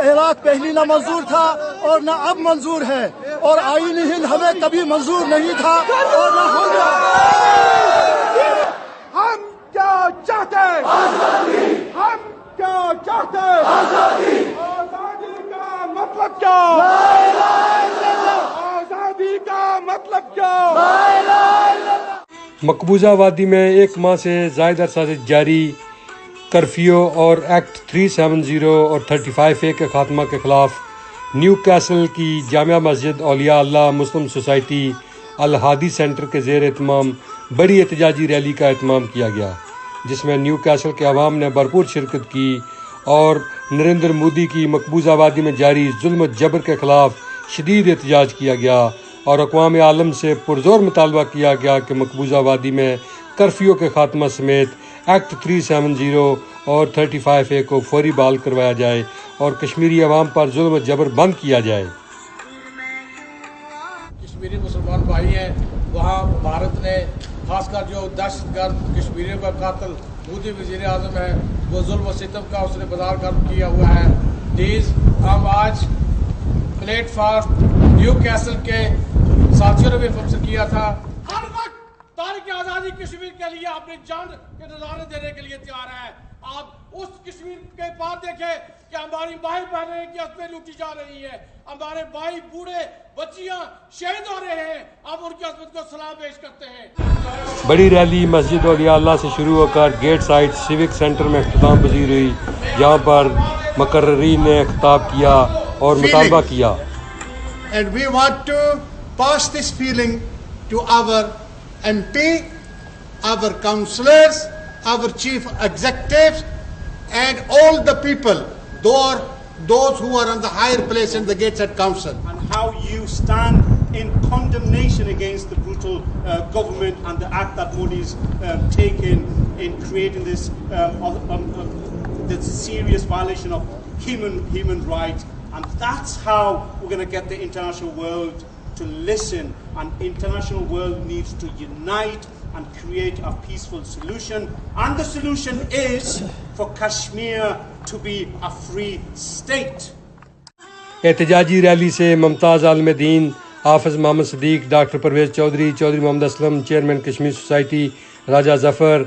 عراق پہلی نہ منظور تھا اور نہ اب منظور ہے، اور آئین ہند ہمیں کبھی منظور نہیں تھا اور نہ ہوگا۔ ہم کیا چاہتے؟ آزادی۔ ہم کیا چاہتے؟ آزادی۔ آزادی کا مطلب کیا؟ لا الہ الا اللہ۔ آزادی کا مطلب کیا؟ لا الہ الا اللہ۔ مقبوضہ وادی میں ایک ماہ سے زائد عرصہ سے جاری کرفیو اور ایکٹ 370 اور 35A کے خاتمہ کے خلاف نیو کیسل کی جامع مسجد اولیاء اللہ مسلم سوسائٹی الہادی سینٹر کے زیر اہتمام بڑی احتجاجی ریلی کا اہتمام کیا گیا، جس میں نیو کیسل کے عوام نے بھرپور شرکت کی اور نریندر مودی کی مقبوضہ وادی میں جاری ظلم و جبر کے خلاف شدید احتجاج کیا گیا اور اقوام عالم سے پرزور مطالبہ کیا گیا کہ مقبوضہ وادی میں کرفیو کے خاتمہ سمیت ایکٹ 370 اور 35A کو فوری بحال کروایا جائے اور کشمیری عوام پر ظلم و جبر بند کیا جائے۔ کشمیری مسلمان بھائی ہیں، وہاں بھارت نے خاص کر جو دہشت گرد کشمیریوں کا قاتل مودی وزیر اعظم ہے، وہ ظلم و ستم کا اس نے بازار گرم کیا ہوا ہے۔ پلیز ہم آج پلیٹ فارم نیو کیسل کے ساتھیوں نے بھی انفارمیشن کیا تھا، ہر وقت تاریخ آزادی کشمیر کے لیے اپنی جان کے نذرانے دینے کے لیے تیار ہے۔ آپ اس کشمیر کے بعد دیکھیں کہ ہماری بھائی بہنیں کی عصمتیں لوٹی جا رہی ہیں، ہمارے بھائی بوڑھے بچیاں شہید ہو رہے ہیں، آپ ان کی عصمت کو سلام پیش کرتے ہیں۔ بڑی ریلی مسجد اولیاء اللہ سے شروع ہو کر گیٹ سائٹ سیوک سینٹر میں اختتام پذیر ہوئی، جہاں پر مقررین نے خطاب کیا اور مطالبہ کیا۔ And we want to pass this feeling to our MP, our councillors, our chief executives, and all the people, those who are on the higher place in the Gateshead Council. And how you stand in condemnation against the brutal government and the act that Modi is taken in creating this serious violation of human rights. And that's how we're going to get the international world to listen, and international world needs to unite and create a peaceful solution, and the solution is for Kashmir to be a free state. احتجاجی ریلی سے ممتاز عالم دین، Hafiz Muhammad Siddique, doctor Pervez Chaudhry, Chaudhry Muhammad Aslam, chairman Kashmir society Raja Zafar,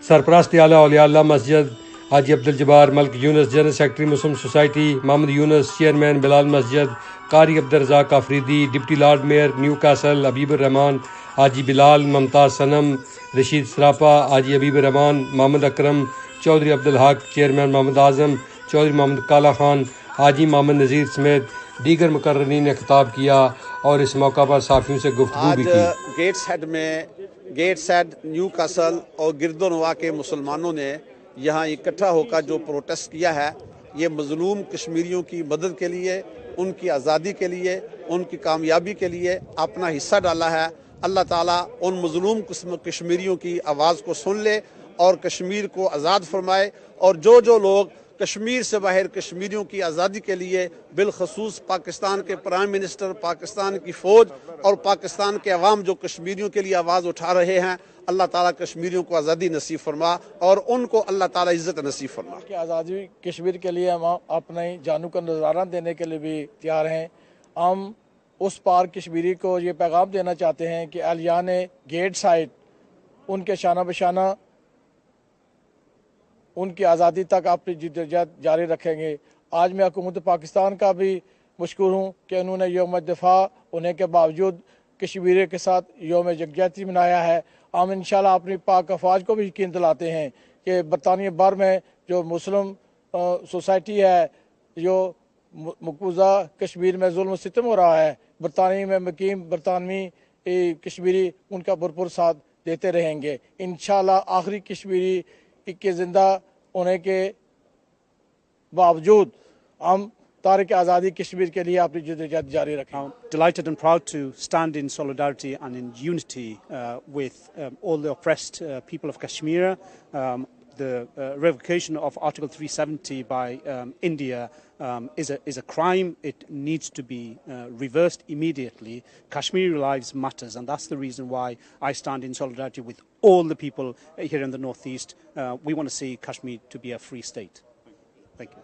سرپرست اعلیٰ Auliya Allah Masjid Haji Abduljabbar, Malik Younis, general secretary Muslim society Muhammad Younis, chairman Bilal Masjid, Qari Abdulrazzaq Afridi, deputy lord mayor Newcastle Habib Urrahman, Haji Bilal, Mumtaz Sanam, Rashid Sarapa, Haji Habib Urrahman, Muhammad Akram, Chaudhry Abdulhaq, chairman Muhammad Azam, Chaudhry Muhammad کالا خان، حاجی محمد نذیر سمیت دیگر مقررین نے خطاب کیا اور اس موقع پر صحافیوں سے گفتگو بھی کی۔ گیٹس ہیڈ نیو کیسل اور گرد و نواح کے مسلمانوں نے یہاں اکٹھا ہو کر جو پروٹیسٹ کیا ہے، یہ مظلوم کشمیریوں کی مدد کے لیے، ان کی آزادی کے لیے، ان کی کامیابی کے لیے اپنا حصہ ڈالا ہے۔ اللہ تعالیٰ ان مظلوم کشمیریوں کی آواز کو سن لے اور کشمیر کو آزاد فرمائے، اور جو لوگ کشمیر سے باہر کشمیریوں کی آزادی کے لیے، بالخصوص پاکستان کے پرائم منسٹر، پاکستان کی فوج اور پاکستان کے عوام جو کشمیریوں کے لیے آواز اٹھا رہے ہیں، اللہ تعالیٰ کشمیریوں کو آزادی نصیب فرما اور ان کو اللہ تعالیٰ عزت نصیب فرما۔ کہ آزادی کشمیر کے لیے ہم اپنے جانوں کا نذرانہ دینے کے لیے بھی تیار ہیں۔ ہم اس پار کشمیری کو یہ پیغام دینا چاہتے ہیں کہ اہلیان گیٹ سائٹ ان کے شانہ بشانہ ان کی آزادی تک اپنی جدوجہد جاری رکھیں گے۔ آج میں حکومت پاکستان کا بھی مشکور ہوں کہ انہوں نے یوم دفاع ہونے کے باوجود کشمیریوں کے ساتھ یوم یکجہتی منایا ہے۔ ہم انشاءاللہ اپنی پاک افواج کو بھی یقین دلاتے ہیں کہ برطانیہ بھر میں جو مسلم سوسائٹی ہے، جو مقبوضہ کشمیر میں ظلم و ستم ہو رہا ہے، برطانیہ میں مقیم برطانوی کشمیری ان کا بھرپور ساتھ دیتے رہیں گے۔ انشاءاللہ آخری کشمیری کے زندہ ہونے کے باوجود ہم تاریخ آزادی کشمیر کے لیے اپنی جدوجہد جاری رکھیں۔ Delighted and proud to stand in solidarity and in unity with all the oppressed people of Kashmir. The revocation of Article 370 by India is a crime. It needs to be reversed immediately. Kashmiri lives matters, and that's the reason why I stand in solidarity with all the people here in the northeast. We want to see Kashmir to be a free state. Thank you.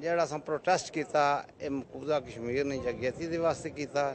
ਜਿਹੜਾ ਅਸਾਂ protest ਕੀਤਾ ਇਹ ਮਕਬੂਜ਼ਾ ਕਸ਼ਮੀਰ ਨੇ ਜਗਿਆਤੀ ਦੇ ਵਾਸਤੇ ਕੀਤਾ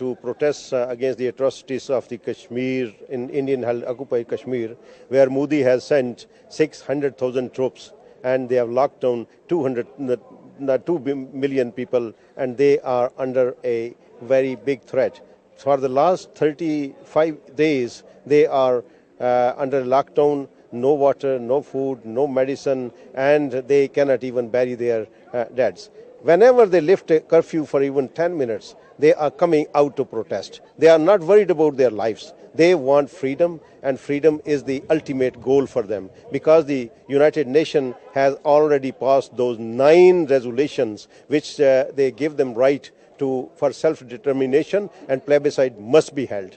to protest against the atrocities of the Kashmir in Indian-held occupied Kashmir, where Modi has sent 600,000 troops and they have locked down 2 million people, and they are under a very big threat. For the last 35 days, they are under lockdown. No water, no food, no medicine, and they cannot even bury their deads. Whenever they lift a curfew for even 10 minutes, they are coming out to protest. They are not worried about their lives. They want freedom, and freedom is the ultimate goal for them, because the United Nations has already passed those 9 resolutions which they give them right to for self-determination, and plebiscite must be held.